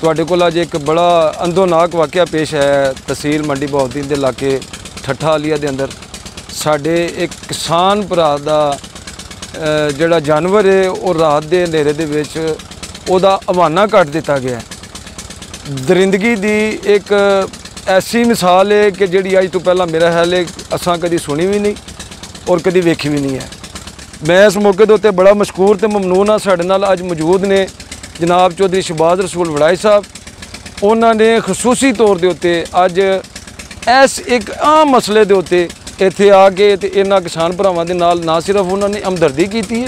ਤੁਹਾਡੇ ਕੋਲ ਅੱਜ एक बड़ा अंदोनाक वाक़या पेश है तहसील मंडी बहाउद्दीन के इलाके ठट्ठा आलिया के अंदर साढ़े एक किसान भरा दा जिहड़ा जानवर है वो रात के अंधेरे दे विच ओहदा हवाना कट दिता गया है। दरिंदगी की एक ऐसी मिसाल है कि जिहड़ी अज तो पहला मेरा ख्याल है असां कदी सुनी भी नहीं और कदी वेखी भी नहीं है। मैं इस मौके के उत्ते बड़ा मशकूर तो ममनून हाँ साडे नाल अज मौजूद ने जनाब चौधरी शहबाज रसूल वड़ाई साहब। उन्होंने खसूसी तौर के उत्ते अज इस एक आम मसले के उत्ते इत्थे आके ते इन्हां किसान भरावां दे नाल ना सिर्फ उन्होंने हमदर्दी की है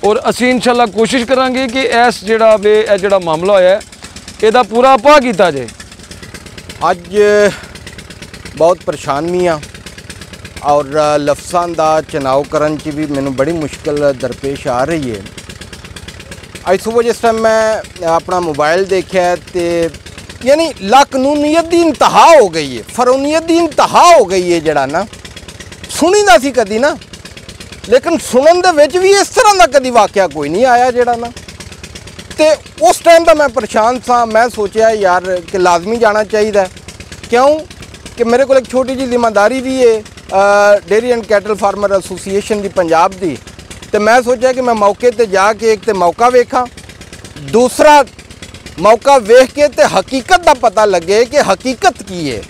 और असीं इंशाअल्लाह कोशिश करांगे कि इस जिहड़ा मामला होया इहदा पूरा पा कीता जाए। अज बहुत परेशान भी हाँ और लफ्ज़ां दा चुनाव करन च भी मैनूं बड़ी मुश्किल दरपेश आ रही है। अज सुबह जिस टाइम मैं अपना मोबाइल देखा तो यानी लाकनूनीयत की इंतहा हो गई है, फरौनीयत की इंतहा हो गई है। जड़ा ना सुनी ना सी कदी ना, लेकिन सुनन दे विच भी इस तरह का कदी वाक़या कोई नहीं आया जड़ा ना। तो उस टाइम तो मैं परेशान था। मैं सोचा यार कि लाजमी जाना चाहिए। क्यों कि मेरे को एक छोटी जी जिम्मेदारी भी है dairy and cattle farmer association की पंजाब की। तो मैं सोचा कि मैं मौके पर जाके एक तो मौका वेखा, दूसरा मौका वेख के तो हकीकत का पता लगे कि हकीकत की है।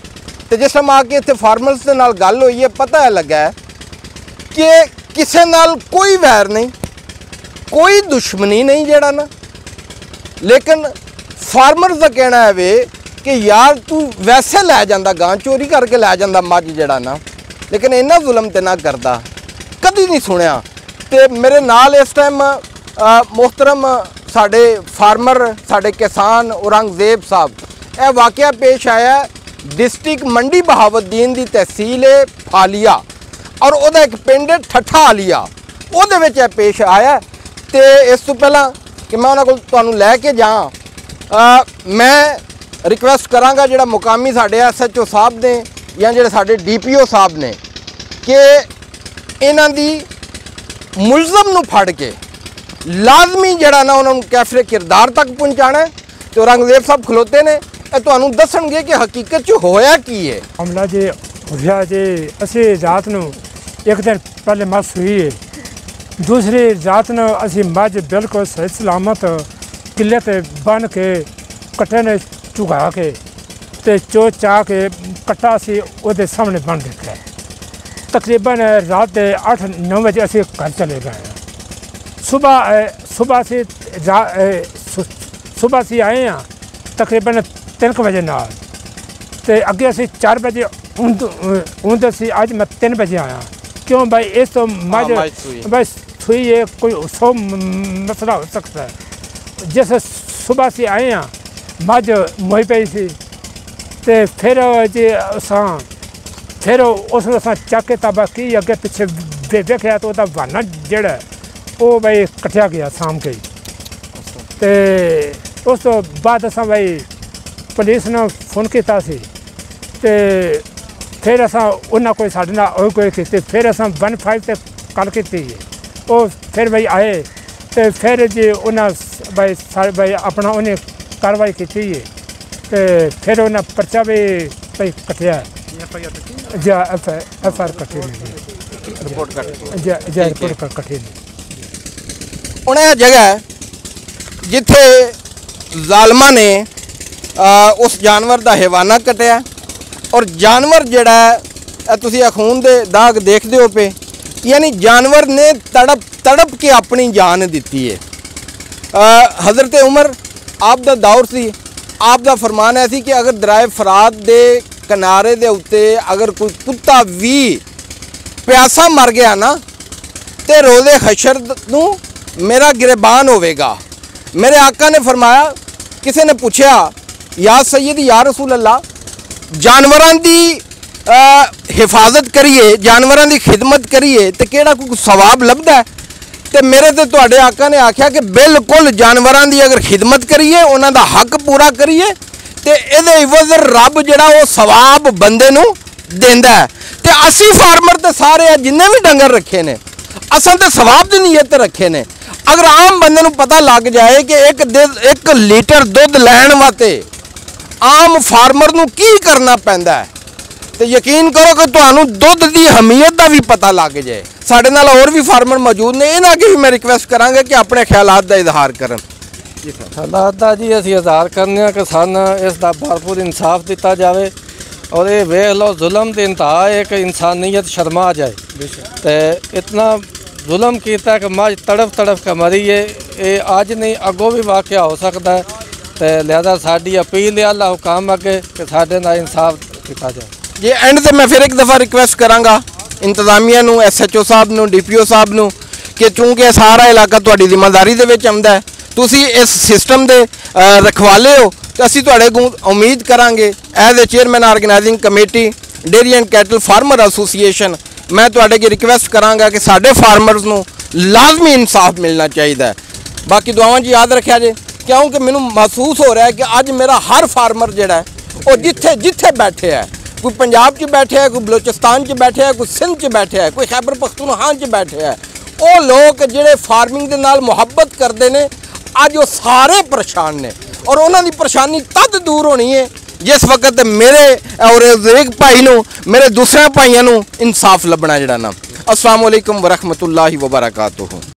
तो जिस टाइम आके इतने फार्मर्स के नाल गल हुई है पता लगा है कि किसी नाल कोई वैर नहीं, कोई दुश्मनी नहीं जड़ा ना, लेकिन फार्मर्स का कहना है वे कि यार तू वैसे लै जांदा गां चोरी करके लै जांदा मझ जड़ा ना, लेकिन इन्ना जुल्म तो ना करता कदी नहीं सुनिया। तो मेरे नाल इस टाइम मोहतरम साडे फार्मर साडे किसान औरंगजेब साहब यह वाक़या पेश आया डिस्ट्रिक्ट मंडी बहाउद्दीन की तहसील है फालिया और वह एक पिंड है ठट्ठा आलिया, वो पेश आया। तो इस तो पहला कि मैं उन्होंने तुहानू लैके जावां मैं रिक्वेस्ट करांगा जिहड़ा मुकामी साडे SHO साहब ने या जिहड़े साडे DPO साहब ने कि इन्हां दी मुलजम नूं फड़ के लाजमी जड़ा ना उन्होंने कैफरे किरदार तक पहुँचाना है। तो औरंगजेब साहब खलोते ने तुहानू दसणगे कि हकीकत च होया की है। मामला जे होया जे असी रात नूं एक दिन पहले मस हुई है, दूसरी रात नूं असी मझ बिल्कुल सही सलामत किले ते बन के कट्टे ने चुगा के ते चो चा के कट्टा असी उहदे सामने बन देखा। तकरीबन रात के 8-9 बजे असी घर चले गए। सुबह से आए हैं तकरीबन 3 बजे नाल ते अगे असी 4 बजे ऊंद सी। अज मैं 3 बजे आया। क्यों भाई इस तो मझ बस सुई है, कोई 100 मसला हो सकता है। जिस सुबह से आए हैं मझ मोई पई सी ते फिर जे फिर उस चक के ताबा की अगे पिछे देखा तो वह बहाना जड़ा वो भाई कटिया गया शाम के। तो उस तो बाद असा भाई पुलिस ने फोन किया सी ते फिर असा उन्हें कोई साढ़े नाल कोई की फिर असा 15 से कल की वो फिर भाई आए तो फिर जी उन्हें भाई अपना उन्हें कार्रवाई की तो फिर उन्हें पर्चा भी भाई कटिया जा FIR कटी रिपोर्ट कटी उन्हें जगह जिथे जालमा ने उस जानवर का हैवाना कटिया और जानवर जड़ा तुसी खून दे दाग देखते हो पे, यानी जानवर ने तड़प के अपनी जान दी है। हज़रत उमर आप दा दौर सी, आप दा फरमान है कि अगर दराए फरात दे किनारे दे उत्ते अगर कोई कुत्ता भी प्यासा मर गया ना तो रोज़े हशर नूं मेरा गिरबान होवेगा। मेरे आका ने फरमाया, किसी ने पूछा या सैयद या रसूल अल्लाह जानवरां दी हिफाजत करिए, जानवरां दी खिदमत करिए तो केड़ा कोई सवाब लभदा है? तो मेरे तो तुहाडे आका ने आख्या कि बिल्कुल जानवरां दी अगर खिदमत करिए, उन्हां दा हक पूरा करिए तो इहदे इवज़ रब जिहड़ा वो सवाब बंदे नूं देंदा है। तो असी फार्मर तो सारे जिन्ने भी डंगर रखे ने असां तो सवाब दी नीयत रखे ने। अगर आम बंदे नूं पता लग जाए कि एक लीटर दुध लैण वास्ते आम फार्मर नूं की करना पैंदा है, तो यकीन करो कि तुहानूं दुध की अहमियत का भी पता लग जाए। साडे नाल होर भी फार्मर मौजूद ने, इन्हां अगे भी मैं रिक्वेस्ट करांगा कि अपने ख्यालात का इजहार करन। हालात का जी असीं इजहार करने कि सानूं इसका भरपूर इंसाफ दिता जाए और ये वेख लो जुल्म की इंतहा है कि इंसानियत शर्मा जाए। तो इतना जुल्म किया कि मज तड़फ तड़फ के मरी है, ये अज नहीं अगों भी वाक़या हो सकता है। तो लिहाजा साडी अपील है अल्लाह हुकाम अगे कि साडे नाल इंसाफ किया जाए। जी एंड से मैं फिर एक दफ़ा रिक्वेस्ट करांगा इंतजामिया नूं, SHO साहब नूं, DPO साहब नूं कि चूँकि सारा इलाका तुहाडी जिम्मेदारी दे विच आउंदा है, तुसीं इस सिस्टम दे रखवाले हो, तो असीं तुहाडे कोल उम्मीद करांगे as a chairman organizing committee dairy and cattle farmer association मैं तुहाडे अगे रिक्वेस्ट करांगा कि साडे फार्मर्स नूं लाजमी इंसाफ मिलना चाहिए। बाकी दुआवां च याद रखिया जे, क्योंकि मैनूं महसूस हो रहा है कि अज मेरा हर फार्मर जिहड़ा है वो जिथे जिथे बैठे है, कोई पंजाब च बैठे है, कोई बलोचिस्तान च बैठे है, कोई सिंध च बैठे है, कोई खैबर पख्तूनख्वा च बैठे है, वो लोग जिहड़े फार्मिंग दे नाल मुहब्बत करते हैं अज वो सारे परेशान ने। और उन्होंने परेशानी तद दूर होनी है जिस वक्त मेरे और एक भाई नूं मेरे दूसरे भाइयों नूं इंसाफ लभना जिहड़ा ना। अस्सलाम वालेकुम वरहमतुल्लाहि वबरकातुहू।